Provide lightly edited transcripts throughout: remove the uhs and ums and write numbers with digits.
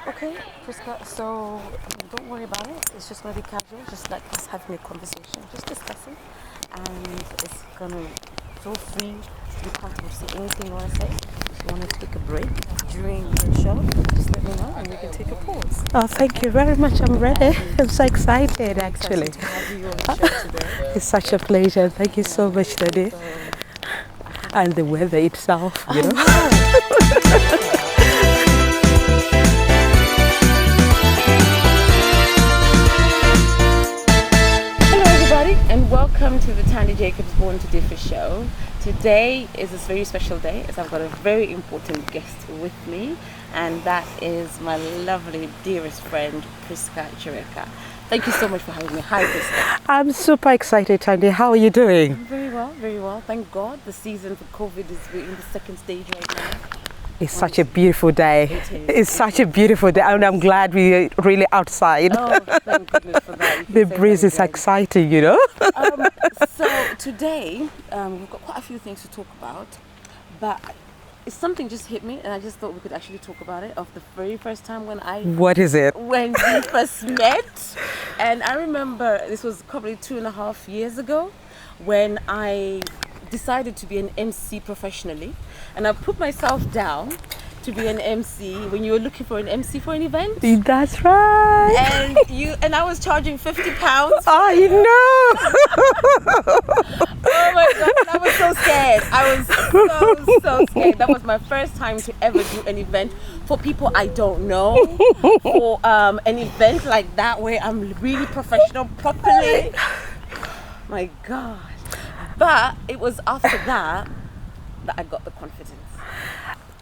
Okay, Prisca, so don't worry about it. It's just going to be casual, just like us having a conversation, just discussing. And it's going to feel free to be comfortable to say anything you want to say. If you want to take a break during the show, just let me know and we can take a pause. Oh, thank you very much. I'm ready. I'm so excited, actually. To have you on the show today. It's such a pleasure. Thank you so much, Tandie. And the weather itself, you know. And welcome to the Tandie Jacobs Born2Differ show. Today is a very special day as I've got a very important guest with me, and that is my lovely dearest friend Prisca Chireka. Thank you so much for having me. Hi Prisca. I'm super excited, Tandie. How are you doing? I'm very well, very well. Thank God the season for COVID is in the second stage right now. It's such a beautiful day. It is. It's such a beautiful day, and I'm glad we're really outside. Oh, thank goodness for that. The breeze is exciting, you know. So today, we've got quite a few things to talk about, but something just hit me, and I just thought we could actually talk about it of the very first time What is it? When we first met. And I remember this was probably 2.5 years ago when I decided to be an MC professionally, and I put myself down to be an MC when you were looking for an MC for an event. That's right. And I was charging £50. I know. Oh my God, I was so scared. I was so scared. That was my first time to ever do an event for people I don't know. For an event like that where I'm really professional properly. My God. But it was after that I got the confidence.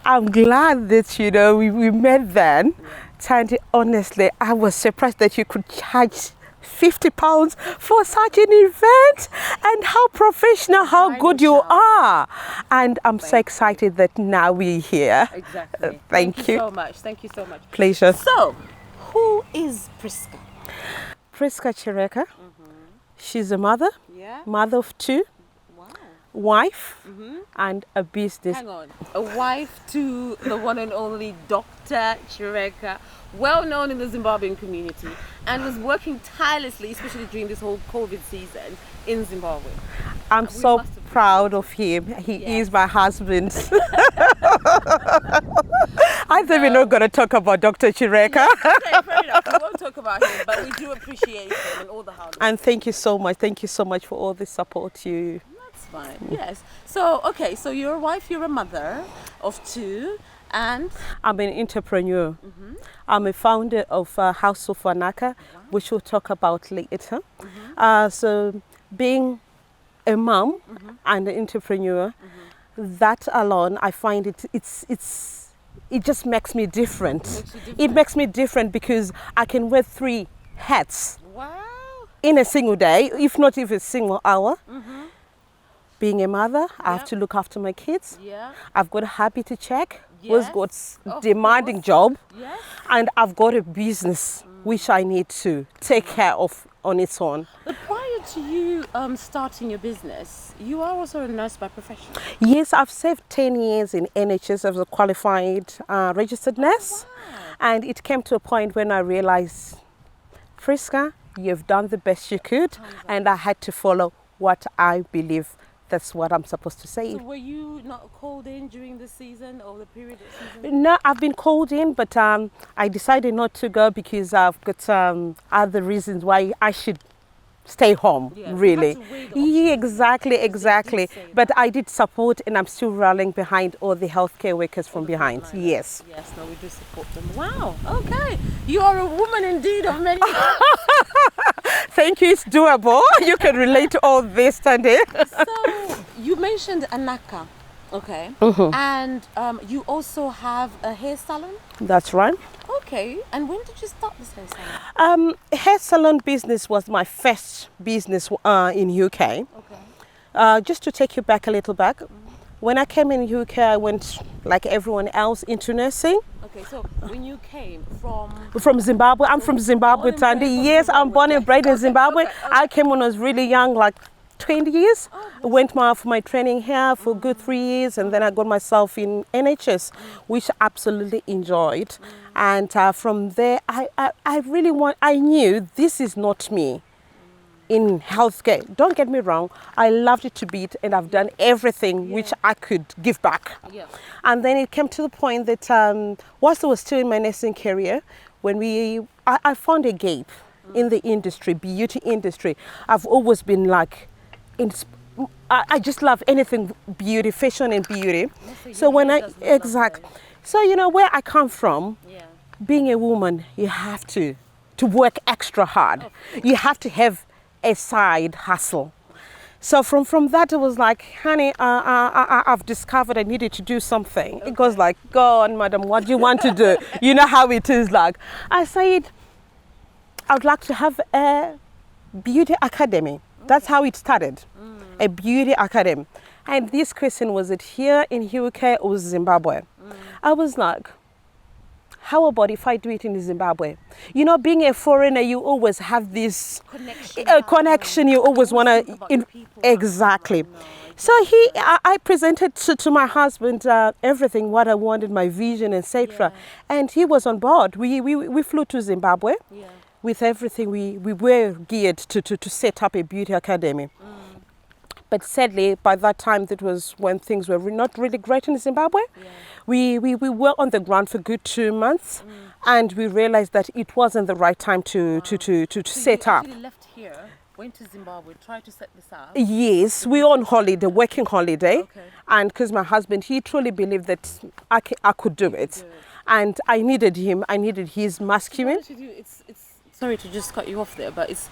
I'm glad that, you know, we met then. Yeah. Tandie, honestly, I was surprised that you could charge £50 for such an event, and how professional, how good you are. And I'm so excited that now we're here. Exactly. Thank you so much. Thank you so much. Pleasure. So, who is Prisca? Prisca Chireka. She's a mother, Yeah. mother of two, Wow. wife, and a business. Hang on. A wife to the one and only Dr. Chireka, well known in the Zimbabwean community, and was working tirelessly, especially during this whole COVID season in Zimbabwe. I'm so proud of him. He is my husband. I think we're not going to talk about Dr. Chireka. Okay, fair enough. We won't talk about him, but we do appreciate him and all the hard work. And thank you so much. Thank you so much for all the support you. That's fine. Yes. So, okay, so you're a wife, you're a mother of two, and I'm an entrepreneur. I'm a founder of House of Wanaka, which we'll talk about later. So being a mom and an entrepreneur, that alone, I find it just makes me different. It makes me different because I can wear 3 hats wow. in a single day, if not even a single hour. Being a mother, I have to look after my kids. Yeah. I've got a hobby to check, Yes. who's got demanding job, Yes. and I've got a business which I need to take care of on its own. But prior to you starting your business, you are also a nurse by profession. Yes, I've served 10 years in NHS as a qualified registered nurse, and it came to a point when I realized, Prisca, you've done the best you could, and I had to follow what I believe. That's what I'm supposed to say. So were you not called in during the season or the period of season? No, I've been called in, but I decided not to go because I've got other reasons why I should stay home, really. Yeah, exactly. But I did support, and I'm still rallying behind all the healthcare workers from behind. Yes. Yes, no, we do support them. Wow, okay. You are a woman indeed of many. Thank you, it's doable. You can relate to all this, Tandie. So, you mentioned Anaka, okay. And you also have a hair salon? That's right. Okay, and when did you start this hair salon? Hair salon business was my first business in UK. Okay. Just to take you back a little back, when I came in UK, I went like everyone else into nursing. Okay, so when you came from Zimbabwe, I'm from Zimbabwe, Tandie. Yes, I'm born and bred in Zimbabwe. I came when I was really young, like 20 years. I went for my training here for good 3 years, and then I got myself in NHS, which I absolutely enjoyed. And from there, I knew this is not me in healthcare. Don't get me wrong, I loved it to beat, and I've done everything which I could give back. Yeah. And then it came to the point that whilst I was still in my nursing career, when I found a gap in the industry, beauty industry. I've always been like, I just love anything beauty, fashion and beauty. So when so you know where I come from, being a woman, you have to work extra hard. You have to have a side hustle. So from that, it was like, honey, I've discovered I needed to do something. It goes like, go on, madam, what do you want to do? You know how it is like. I said, I would like to have a beauty academy. That's how it started, a beauty academy. And this question, was it here in UK or Zimbabwe? I was like, how about if I do it in Zimbabwe? You know, being a foreigner, you always have this connection. You always want to, exactly. So I presented to my husband everything, what I wanted, my vision, etc. And he was on board. We flew to Zimbabwe. With everything, we were geared to set up a beauty academy. But sadly, by that time, that was when things were not really great in Zimbabwe. We were on the ground for good 2 months, and we realized that it wasn't the right time to set up. You left here, went to Zimbabwe, tried to set this up. Yes, we were on holiday, working holiday. And because my husband, he truly believed that I could do it. And I needed him, I needed his masculine. Sorry to just cut you off there, but it's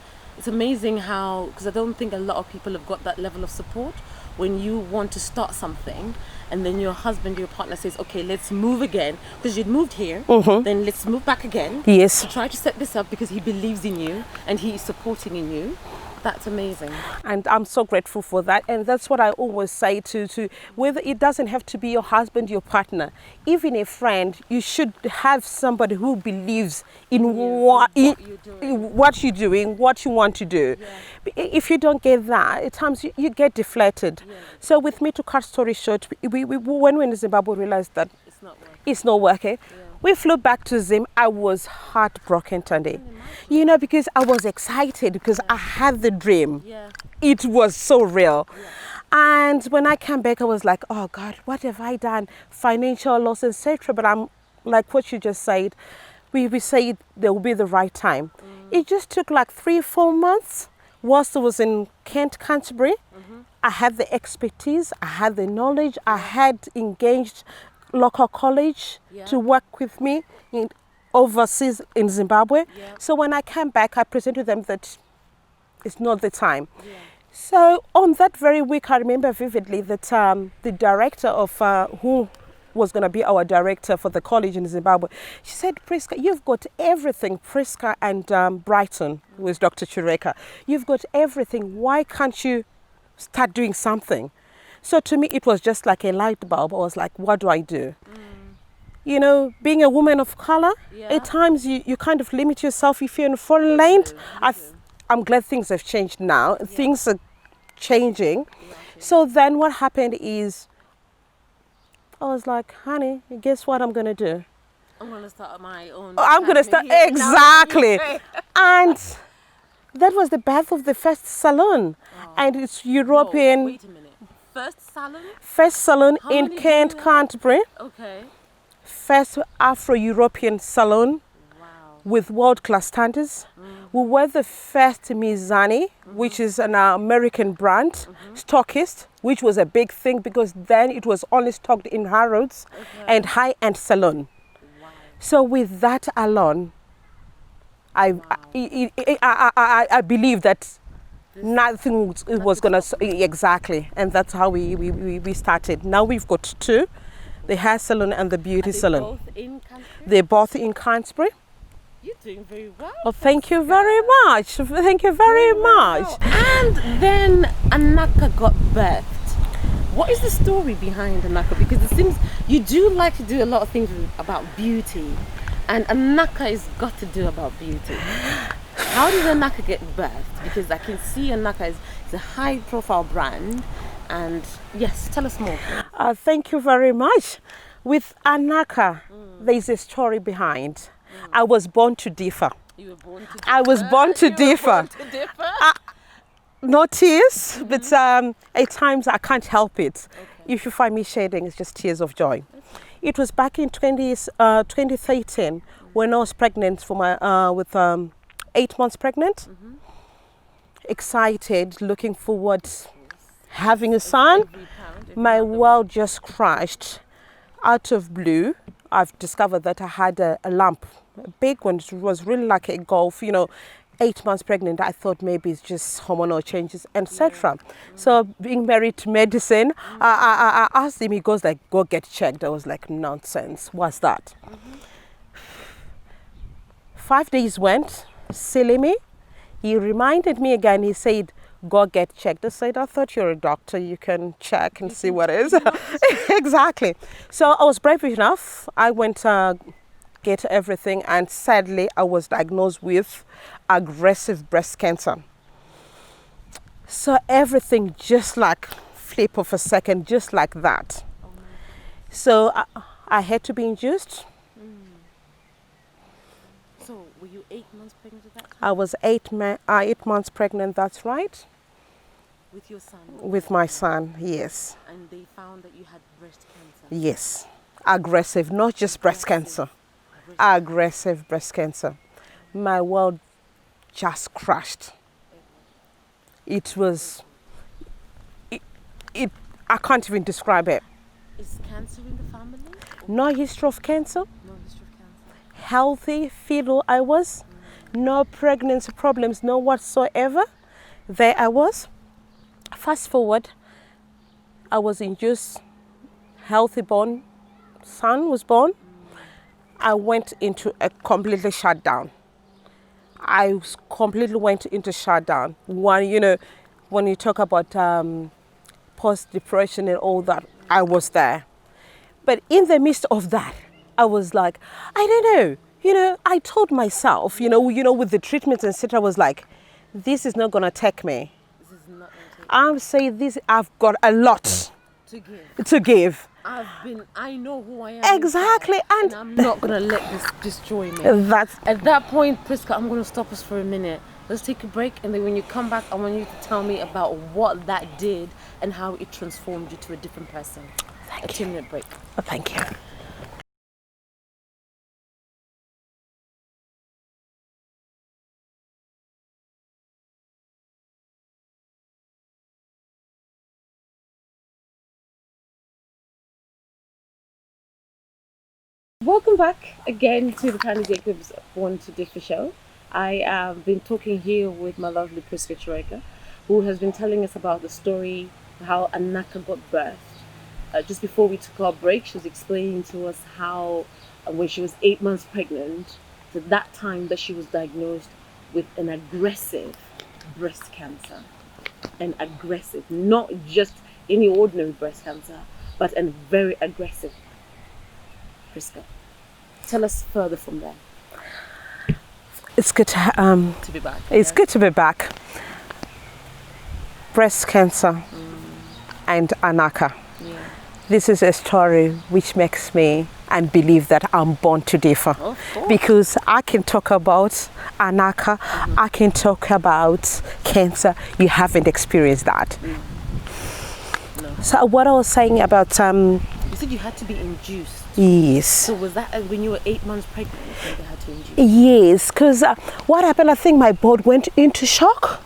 amazing how, because I don't think a lot of people have got that level of support when you want to start something, and then your husband, your partner says, okay, let's move again, because you'd moved here, then let's move back again. Yes. To try to set this up because he believes in you and he is supporting in you. That's amazing. And I'm so grateful for that. And that's what I always say to whether it doesn't have to be your husband, your partner, even a friend, you should have somebody who believes in what you're doing, what you want to do. If you don't get that, at times you get deflated. So with me, to cut story short, when we were in Zimbabwe, realized that it's not working. We flew back to Zim. I was heartbroken, Tandie. You know, because I was excited because I had the dream. It was so real. And when I came back, I was like, oh God, what have I done? Financial loss, etc. But I'm like what you just said. We said there will be the right time. It just took like 3-4 months. Whilst I was in Kent, Canterbury, I had the expertise, I had the knowledge, I had engaged local college to work with me overseas in Zimbabwe. So when I came back, I presented them that it's not the time. So on that very week, I remember vividly that the director of who was going to be our director for the college in Zimbabwe, she said, Prisca, you've got everything. Prisca and Brighton, who is Dr. Chireka, you've got everything. Why can't you start doing something? So to me, it was just like a light bulb. I was like, what do I do? You know, being a woman of color, at times you kind of limit yourself if you're in a foreign land. I'm glad things have changed now. Things are changing. So then what happened is, I was like, honey, guess what I'm going to do? I'm going to start my own. I'm going to start, exactly. And that was the birth of the first salon. And it's European. Whoa, wait a minute. First salon in Kent, Canterbury. First Afro-European salon with world-class standards. We were the first Mizani, which is an American brand, stockist, which was a big thing because then it was only stocked in Harrods and high-end salon. So with that alone, I believe that nothing was going to, exactly. And that's how we started. Now we've got two, the hair salon and the beauty salon. Both in Canterbury? They're both in Canterbury. You're doing very well. Oh, thank you very much. Thank you very much. And then Anaka got birthed. What is the story behind Anaka? Because it seems you do like to do a lot of things about beauty. And Anaka has got to do about beauty. How did Anaka get birthed? Because I can see Anaka is a high-profile brand. And yes, tell us more. Thank you very much. With Anaka, there's a story behind. I was born to differ. You were born to differ? I was born to differ. No tears, but at times I can't help it. Okay. If you find me shedding, it's just tears of joy. It was back in 2013 when I was pregnant for my with 8 months pregnant. Excited, looking forward, having a son. My world just crashed. Out of blue, I've discovered that I had a lump, a big one. It was really like a golf, 8 months pregnant. I thought maybe it's just hormonal changes, etc. So being married to medicine, I asked him, he goes like, go get checked. I was like, nonsense, what's that? 5 days went, silly me. He reminded me again, he said, go get checked. I said, I thought you're a doctor, you can check and see what it is. Exactly. So I was brave enough. I went get everything, and sadly I was diagnosed with aggressive breast cancer. So everything just like flip of a second, just like that. So I had to be induced. So were you 8 months pregnant at that time? I was 8 months pregnant, that's right. With your son? With my son, yes. And they found that you had breast cancer? Yes. Aggressive, not just breast cancer. Aggressive breast cancer. My world just crashed. It was, I can't even describe it. Is cancer in the family? No history of cancer. No history of cancer. Healthy, fetal I was. No pregnancy problems, no whatsoever. There I was. Fast forward, I was induced, healthy born, son was born. I went into a completely shutdown. I completely went into shutdown. When you talk about post-depression and all that, I was there. But in the midst of that, I was like, I don't know. I told myself, with the treatments, etc., I was like, this is not going to take me. I'm saying this, I've got a lot to give. I know who I am. Exactly. And I'm not going to let this destroy me. At that point, Prisca, I'm going to stop us for a minute. Let's take a break. And then when you come back, I want you to tell me about what that did and how it transformed you to a different person. Thank you. 2-minute break. Thank you. Welcome back again to the Tandie Jacobs Born2Differ show. I have been talking here with my lovely Prisca Chireka, who has been telling us about the story how Anaka got birthed. Just before we took our break, she was explaining to us how when she was 8 months pregnant, to that time that she was diagnosed with an aggressive breast cancer. An aggressive, not just any ordinary breast cancer, but a very aggressive. Prisca, tell us further from there. It's good to be back. It's good to be back. Breast cancer and Anaka. Yeah. This is a story which makes me and believe that I'm born to differ. Because I can talk about Anaka, I can talk about cancer. You haven't experienced that. No. So what I was saying about you said you had to be induced. Yes. So was that when you were 8 months pregnant when they had to induce? Yes, because what happened, I think my body went into shock.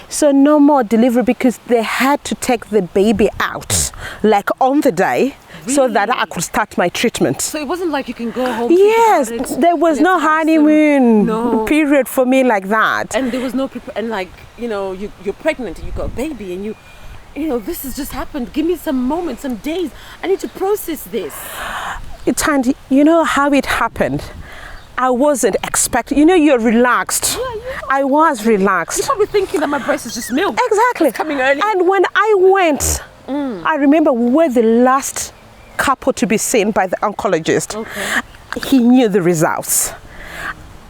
So no more delivery because they had to take the baby out, like on the day, so that I could start my treatment. So it wasn't like you can go home. Yes, there was no honeymoon period for me like that. And there was no you're pregnant and you got a baby and this has just happened. Give me some moments, some days. I need to process this. Tandie, you know how it happened? I wasn't expecting, you're relaxed. Yeah, I was relaxed. You're probably thinking that my breast is just milk. Exactly. It's coming early. And when I went, I remember we were the last couple to be seen by the oncologist. Okay. He knew the results.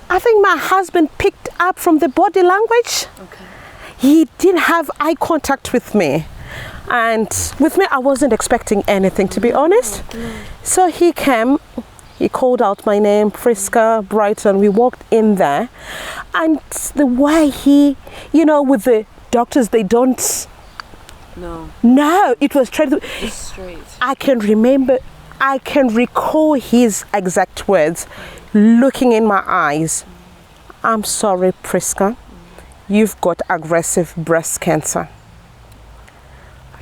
I think my husband picked up from the body language. Okay. He didn't have eye contact with me. And with me, I wasn't expecting anything, to be honest. So he came, he called out my name, Prisca, Brighton. We walked in there. And the way he, you know, with the doctors, they don't... No, it was straight. Just straight. I can recall his exact words, looking in my eyes. I'm sorry, Prisca, you've got aggressive breast cancer.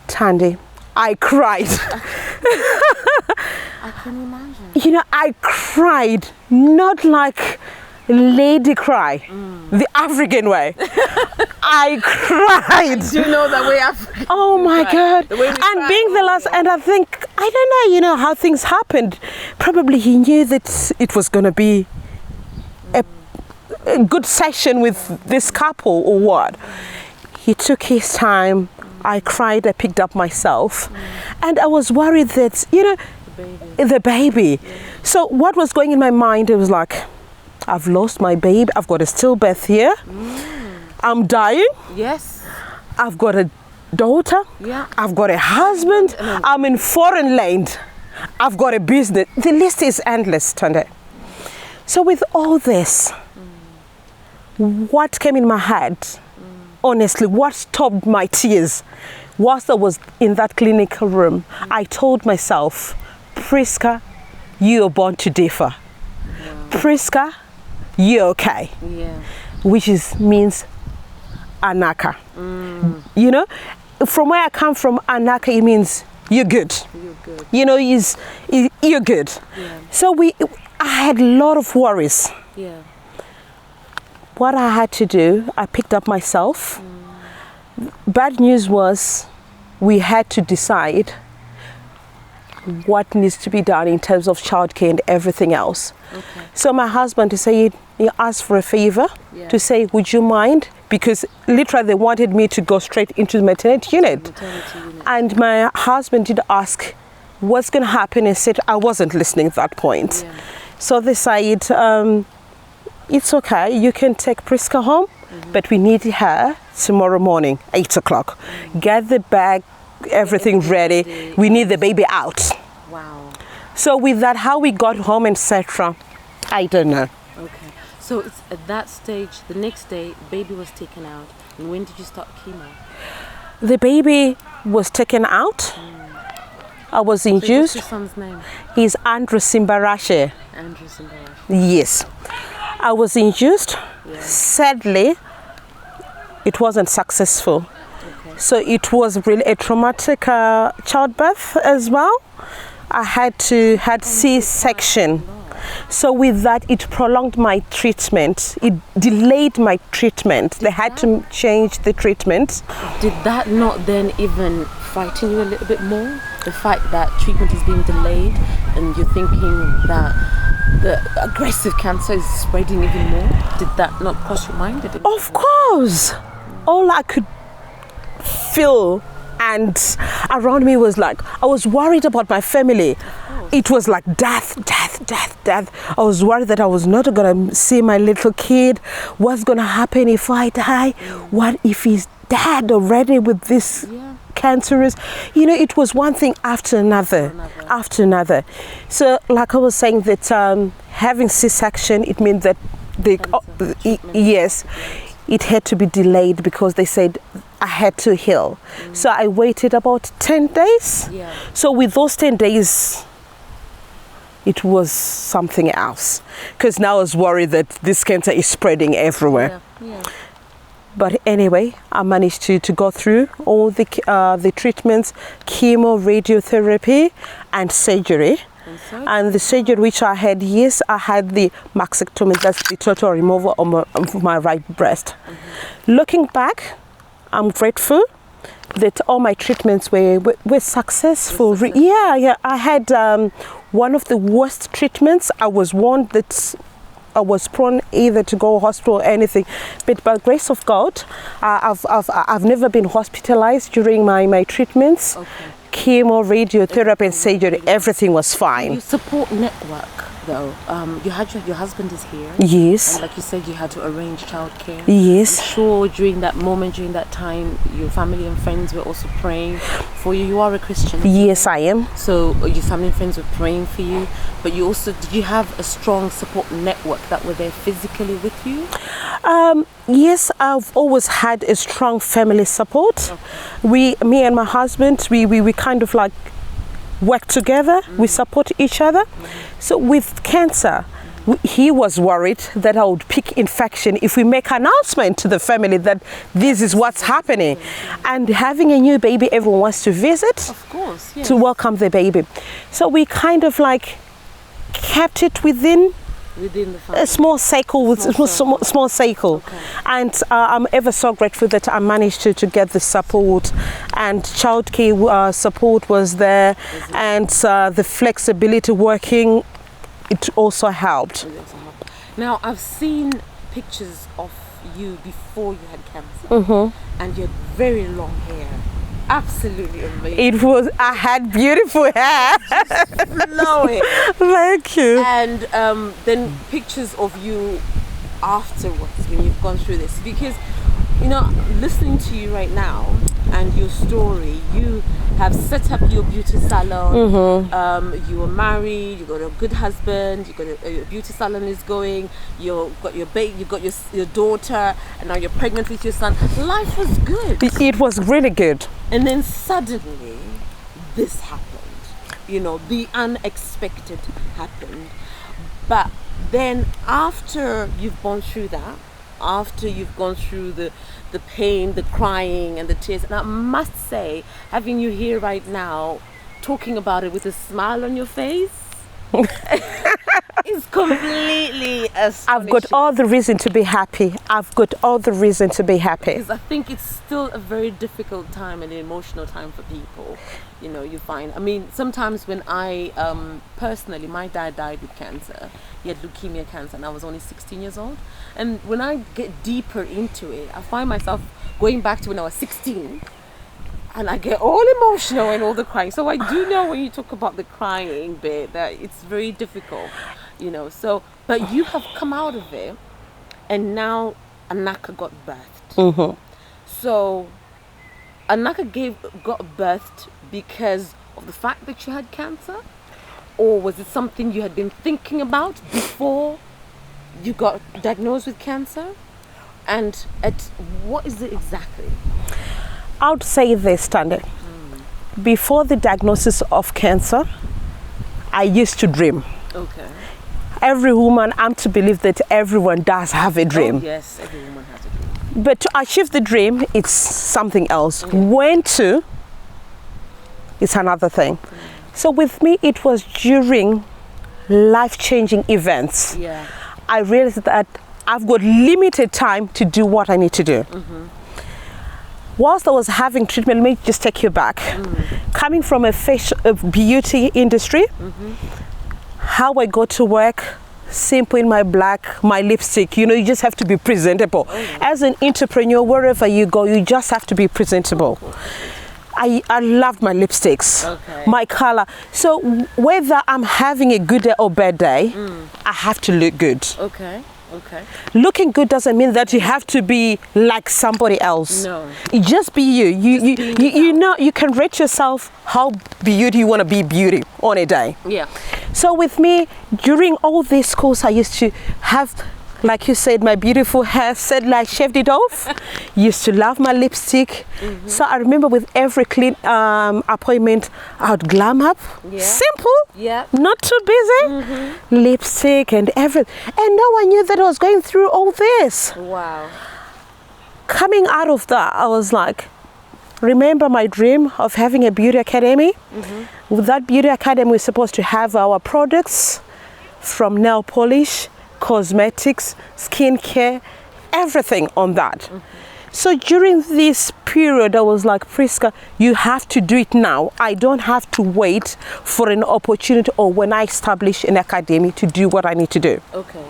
Tandie, I cried. I can imagine. You know, I cried, not like lady cry, the African way. I cried. Do you know that way African? Oh my God. The way we And cry. being the last, and I think, I don't know, you know, how things happened. Probably he knew that it was going to be a good session with this couple or what. He took his time. I cried, I picked up myself. And I was worried that, you know, the baby. So what was going in my mind, it was like, I've lost my baby. I've got a stillbirth here. I'm dying. Yes. I've got a daughter. Yeah. I've got a husband. I'm in foreign land. I've got a business. The list is endless, Tandie. So with all this, what came in my head, honestly, what stopped my tears, whilst I was in that clinical room, I told myself, Prisca, you are born to differ. Prisca, you're okay. Yeah. Which means Anaka. You know, from where I come from, Anaka, it means you're good. You're good. You know, you're good. Yeah. So I had a lot of worries. Yeah. What I had to do, I picked up myself. Bad news was we had to decide what needs to be done in terms of childcare and everything else. Okay. So my husband, he asked for a favor to say, would you mind? Because literally they wanted me to go straight into the maternity unit. And my husband did ask what's going to happen, and said I wasn't listening at that point. Yeah. So they said, it's okay, you can take Prisca home, but we need her tomorrow morning, 8 o'clock. Get the bag, everything ready. We need the baby out. Wow. So with that, how we got home, etc., I don't know. Okay. So it's at that stage, the next day, baby was taken out. And when did you start chemo? The baby was taken out. I was induced. What's your son's name? He's Andrew Simbarashe. Andrew Simbarash. Yes. I was induced. Yeah. Sadly, it wasn't successful. Okay. So it was really a traumatic childbirth as well. I had C-section. So with that, it prolonged my treatment. It delayed my treatment. They had to change the treatment. Did that not then even frighten you a little bit more? The fact that treatment is being delayed and you're thinking that the aggressive cancer is spreading even more? Did that not cross your mind? Of course. All I could feel and around me was like, I was worried about my family. It was like death. I was worried that I was not going to see my little kid. What's going to happen if I die? What if he's dead already with this cancerous? You know, it was one thing after another. So like I was saying that having C-section, it means that it had to be delayed because they said I had to heal. So I waited about 10 days. Yeah. So with those 10 days, it was something else. Because now I was worried that this cancer is spreading everywhere. Yeah. But anyway, I managed to go through all the treatments, chemo, radiotherapy, and surgery. And the surgery which I had, I had the mastectomy, that's the total removal of my right breast. Looking back, I'm grateful that all my treatments were successful. Yeah, I had one of the worst treatments. I was warned that I was prone either to go hospital or anything, but by the grace of God, I've never been hospitalized during my treatments. Okay. chemo, radiotherapy, and surgery. Everything was fine. Your support network, though, your husband is here. Yes. And like you said, you had to arrange childcare. Yes. I'm sure during that moment, during that time, your family and friends were also praying for you. You are a Christian. Yes, I am. So your family and friends were praying for you, but did you have a strong support network that were there physically with you? Yes, I've always had a strong family support. Okay. Me and my husband, we kind of like work together. We support each other. So with cancer, he was worried that I would pick infection if we make an announcement to the family that this is what's happening. And having a new baby, everyone wants to visit. Of course, yes. To welcome the baby. So we kind of like kept it within the family. A small cycle, small cycle. Okay. And I'm ever so grateful that I managed to get the support, and childcare support was there, and the flexibility working, it also helped. Now, I've seen pictures of you before you had cancer, and you had very long hair. Absolutely amazing. I had beautiful hair. Flowing. Thank you. And then pictures of you afterwards when you've gone through this, because listening to you right now and your story, you have set up your beauty salon. You were married, you got a good husband, you got your beauty salon is going, you got your baby, you got your daughter, and now you're pregnant with your son. Life was good. It was really good. And then suddenly this happened. The unexpected happened. But then after you've gone through that, after you've gone through the pain, the crying and the tears, and I must say, having you here right now, talking about it with a smile on your face, is completely astonishing. I've got all the reason to be happy. Because I think it's still a very difficult time and an emotional time for people. You find, sometimes when I, personally, my dad died with cancer. He had leukemia cancer, and I was only 16 years old. And when I get deeper into it, I find myself going back to when I was 16, and I get all emotional and all the crying. So I do know when you talk about the crying bit that it's very difficult, So, but you have come out of it, and now Anaka got birthed. So Anaka got birthed because of the fact that you had cancer, or was it something you had been thinking about before you got diagnosed with cancer? And what is it exactly? I would say this, Tandie. Before the diagnosis of cancer, I used to dream. Okay. Every woman, I'm to believe that everyone does have a dream. Oh, yes, every woman has a dream. But to achieve the dream, it's something else. When to, it's another thing. So with me, it was during life-changing events. Yeah. I realized that I've got limited time to do what I need to do. Whilst I was having treatment, let me just take you back. Coming from a beauty industry, how I go to work, simple in my black, my lipstick, you just have to be presentable. As an entrepreneur, wherever you go, you just have to be presentable. I loved my lipsticks, my color. So whether I'm having a good day or bad day, I have to look good. Okay. Looking good doesn't mean that you have to be like somebody else. No. You just be you. You can rate yourself how beauty you want to be beauty on a day. Yeah. So with me, during all this course, I used to have, like you said, my beautiful hair said like shaved it off. Used to love my lipstick. So I remember with every clean appointment, I would glam up. Simple. Yeah. Not too busy. Lipstick and everything. And no one knew that I was going through all this. Wow. Coming out of that, I was like, remember my dream of having a beauty academy? With that beauty academy, we're supposed to have our products from nail polish, cosmetics, skincare, everything on that. So during this period, I was like, Prisca, you have to do it now. I don't have to wait for an opportunity or when I establish an academy to do what I need to do. Okay.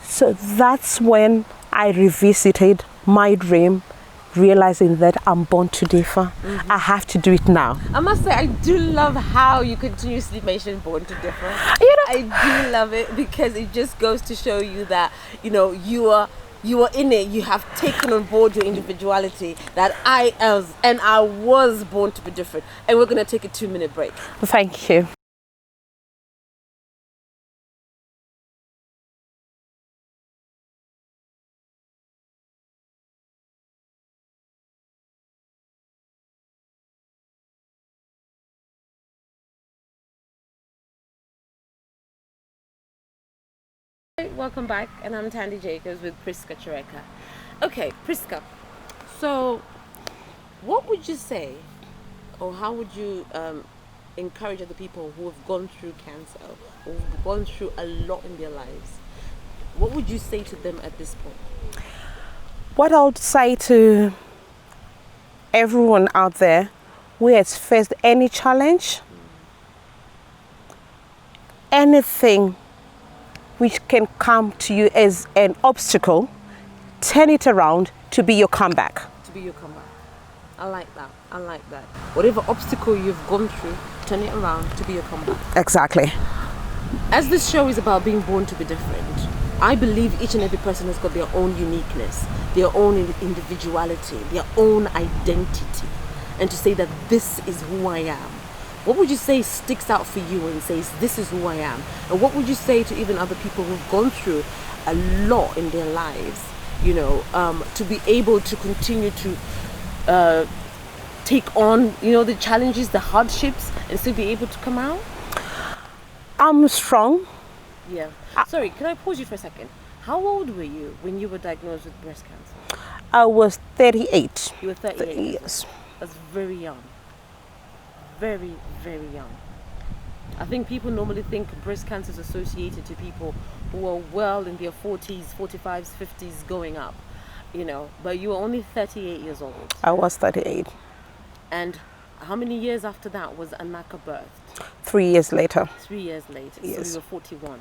So that's when I revisited my dream realizing that I'm born to differ. I have to do it now. I must say, I do love how you continuously mention Born to Differ. I do love it because it just goes to show you that, you are in it. You have taken on board your individuality, that I was born to be different. And we're going to take a 2-minute break. Thank you. Welcome back, and I'm Tandie Jacobs with Prisca Chireka. Okay, Prisca, so what would you say, or how would you encourage other people who have gone through cancer, or who've gone through a lot in their lives? What would you say to them at this point? What I would say to everyone out there who has faced any challenge, anything which can come to you as an obstacle, turn it around to be your comeback. To be your comeback. I like that. Whatever obstacle you've gone through, turn it around to be your comeback. Exactly. As this show is about being born to be different, I believe each and every person has got their own uniqueness, their own individuality, their own identity. And to say that this is who I am. What would you say sticks out for you and says, this is who I am? And what would you say to even other people who've gone through a lot in their lives, to be able to continue to take on, the challenges, the hardships, and still be able to come out? I'm strong. Yeah. Sorry, can I pause you for a second? How old were you when you were diagnosed with breast cancer? I was 38. You were 38? Yes. That's very young. Very, very young. I think people normally think breast cancer is associated to people who are well in their 40s, 45s, 50s going up, but you were only 38 years old. I was 38. And how many years after that was Anaka birthed? 3 years later. 3 years later. Yes. So you were 41.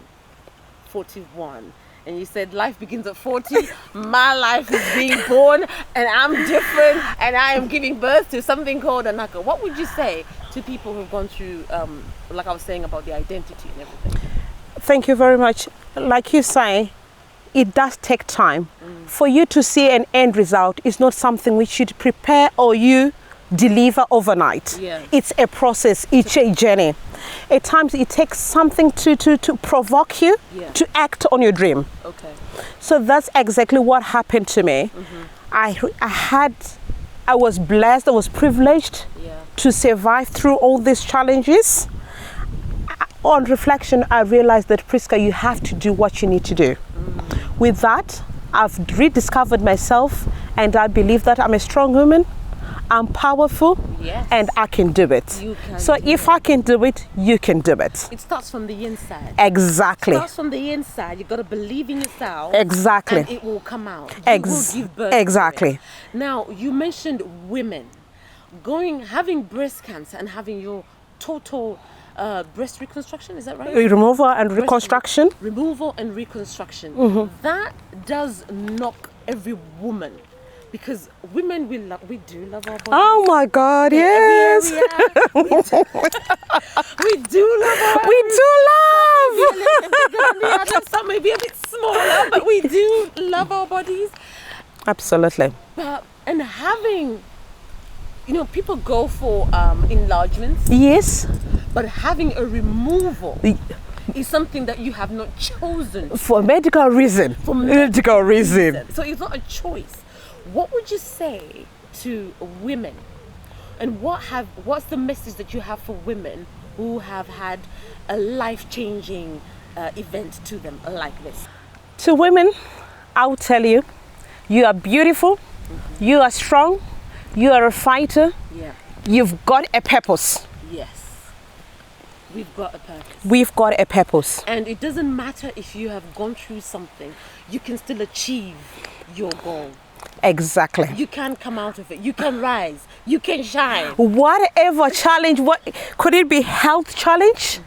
41. And you said life begins at 40. My life is being born, and I'm different, and I am giving birth to something called Anaka. What would you say to people who've gone through, like I was saying about the identity and everything? Thank you very much. Like you say, it does take time. For you to see an end result is not something which you prepare or you deliver overnight. Yeah. It's a process, it's a journey. At times it takes something to provoke you to act on your dream. Okay. So that's exactly what happened to me. I was blessed, I was privileged to survive through all these challenges. On reflection, I realized that, Prisca, you have to do what you need to do. With that, I've rediscovered myself, and I believe that I'm a strong woman. I'm powerful, and I can do it. So if I can do it, you can do it. It starts from the inside. Exactly. It starts from the inside. You've got to believe in yourself. Exactly. And it will come out. You will give birth exactly. to it. Now, you mentioned women having breast cancer and having your total breast reconstruction, is that right? Removal and reconstruction. Removal and reconstruction. That does knock every woman. Because women, we do love our bodies. Oh my God, yes. We do love our bodies. We do love. Some may be a bit smaller, but we do love our bodies. Absolutely. And having, people go for enlargements. Yes. But having a removal is something that you have not chosen. For medical reason. For medical reason. So it's not a choice. What would you say to women, and what's the message that you have for women who have had a life-changing event to them like this? To women, I will tell you, you are beautiful, you are strong, you are a fighter, you've got a purpose. Yes, we've got a purpose. We've got a purpose. And it doesn't matter if you have gone through something, you can still achieve your goal. Exactly. You can come out of it. You can rise. You can shine. Whatever challenge, could it be health challenge,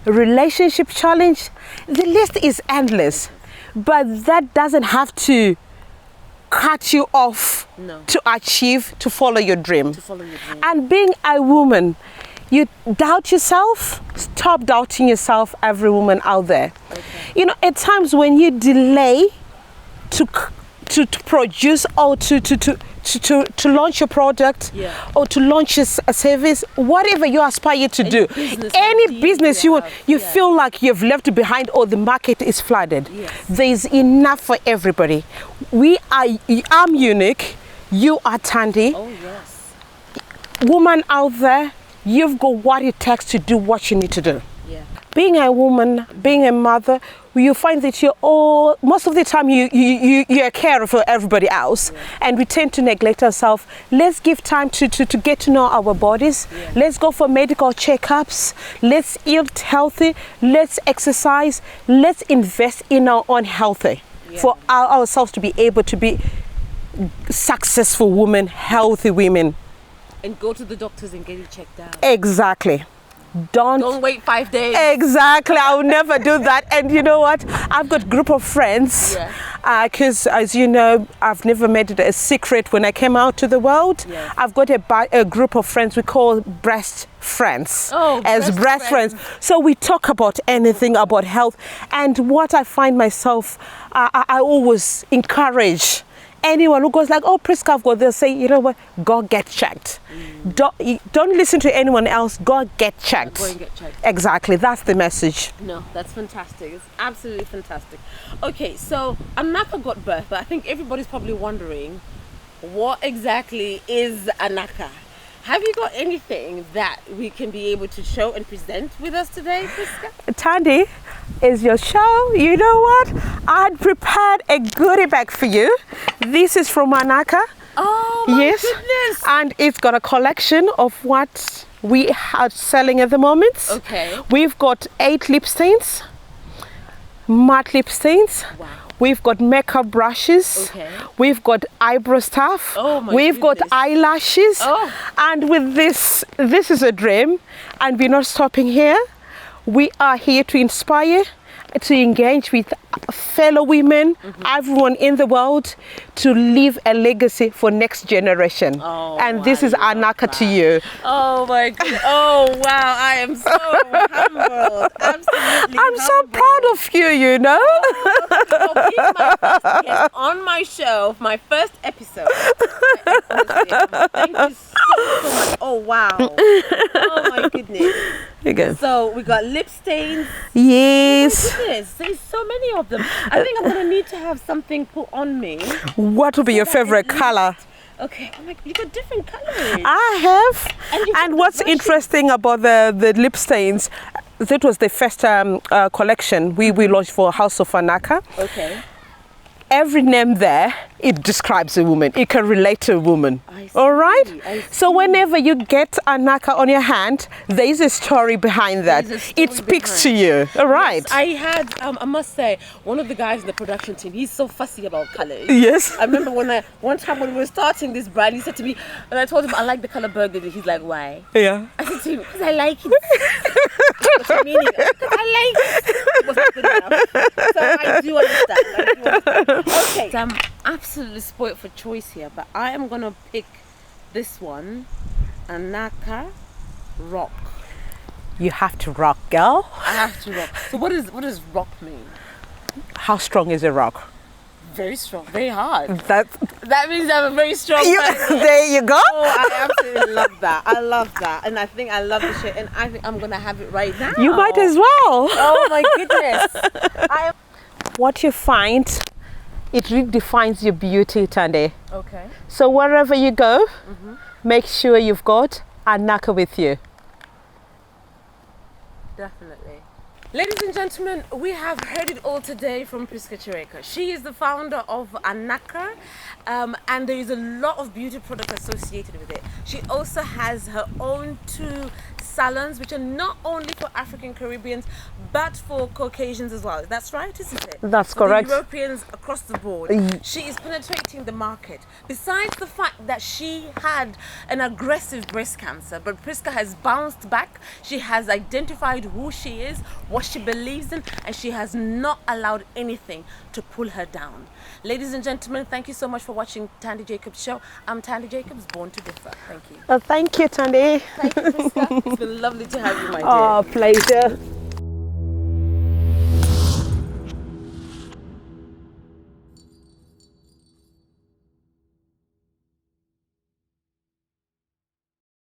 relationship challenge? The list is endless. But that doesn't have to cut you off No. to achieve, to follow your dream. To follow your dream. And being a woman, you doubt yourself, stop doubting yourself, every woman out there. Okay. You know, at times when you delay to produce or to launch your product, Yeah. or to launch a service, whatever you aspire to do, any business you want, you feel like you've left behind or the market is flooded. Yes. There's enough for everybody. I'm unique, you are Tandie. Oh yes. Woman out there, you've got what it takes to do what you need to do. Yeah. Being a woman, being a mother, you find that most of the time you're a carer for everybody else, and we tend to neglect ourselves. Let's give time to get to know our bodies. Yeah. Let's go for medical checkups. Let's eat healthy. Let's exercise. Let's invest in our own healthy for ourselves to be able to be successful women, healthy women. And go to the doctors and get it checked out. Exactly. Don't wait 5 days. Exactly. I will never do that. And you know what? I've got a group of friends. Because as you know, I've never made it a secret when I came out to the world. Yeah. I've got a group of friends we call breast friends. Oh, as breast friends. So we talk about anything about health. And what I find myself, I always encourage anyone who goes like, oh, Prisca, I've got this, say, you know what, go get checked. Don't listen to anyone else, go get checked. Go and get checked. Exactly, that's the message. No, that's fantastic. It's absolutely fantastic. Okay, so Anaka got birth, but I think everybody's probably wondering, what exactly is Anaka? Have you got anything that we can be able to show and present with us today, Prisca? Tandie, is your show. You know what? I had prepared a goodie bag for you. This is from Anaka. Oh my goodness! And it's got a collection of what we are selling at the moment. Okay. We've got 8 lip stains, matte lip stains. Wow. We've got makeup brushes. Okay. We've got eyebrow stuff. Oh my We've goodness. got eyelashes. Oh. And with this is a dream. And we're not stopping here. We are here to inspire, to engage with fellow women, everyone in the world, to leave a legacy for next generation. Oh, and this is Anaka to you. Oh my god. Oh wow, I am so humbled. Absolutely. I'm so proud of you, you know. For being my first guest on my show, my first episode. Thank you so much. Oh wow. Oh my goodness. Here you go. So we got lip stains. Yes. Goodness, there's so many of them. I think I'm gonna need to have something put on me. What would be your favorite color? Okay, oh my, you got different colors. I have. And you got And the what's brushes. interesting about the lip stains, that was the first collection we launched for House of Anaka. Okay. Every name there, it describes a woman. It can relate to a woman. I see, All right? I So whenever you get Anaka on your hand, there is a story behind that. There's a story It speaks to you. All right? Yes, I had, I must say, one of the guys in the production team, he's so fussy about colors. Yes. I remember one time when we were starting this brand, he said to me, and I told him I like the color burgundy. He's like, why? Yeah. I said to him, because I like it. What's the meaning? Because I like it. It wasn't good enough. So I do understand. Okay. So I'm absolutely spoiled for choice here, but I am going to pick this one, Anaka Rock. You have to rock, girl. I have to rock. So what does rock mean? How strong is a rock? Very strong, very hard. That That means I'm a very strong person. there you go. Oh, I absolutely love that. I love that. And I think I love the shit. And I think I'm going to have it right now. You might as well. Oh my goodness. What you find, it really defines your beauty, Tandie. Okay. So wherever you go, make sure you've got Anaka with you. Definitely. Ladies and gentlemen, we have heard it all today from Prisca Chireka. She is the founder of Anaka, and there is a lot of beauty products associated with it. She also has her own 2 salons, which are not only for African Caribbeans, but for Caucasians as well. That's right, isn't it? That's For correct. the Europeans across the board. She is penetrating the market. Besides the fact that she had an aggressive breast cancer, but Prisca has bounced back. She has identified who she is, what she believes in, and she has not allowed anything to pull her down. Ladies and gentlemen, thank you so much for watching Tandie Jacobs' show. I'm Tandie Jacobs, Born to Differ. Thank you. Thank you, Tandie. Thank you, Prisca. It's been lovely to have you, my dear. Oh, pleasure.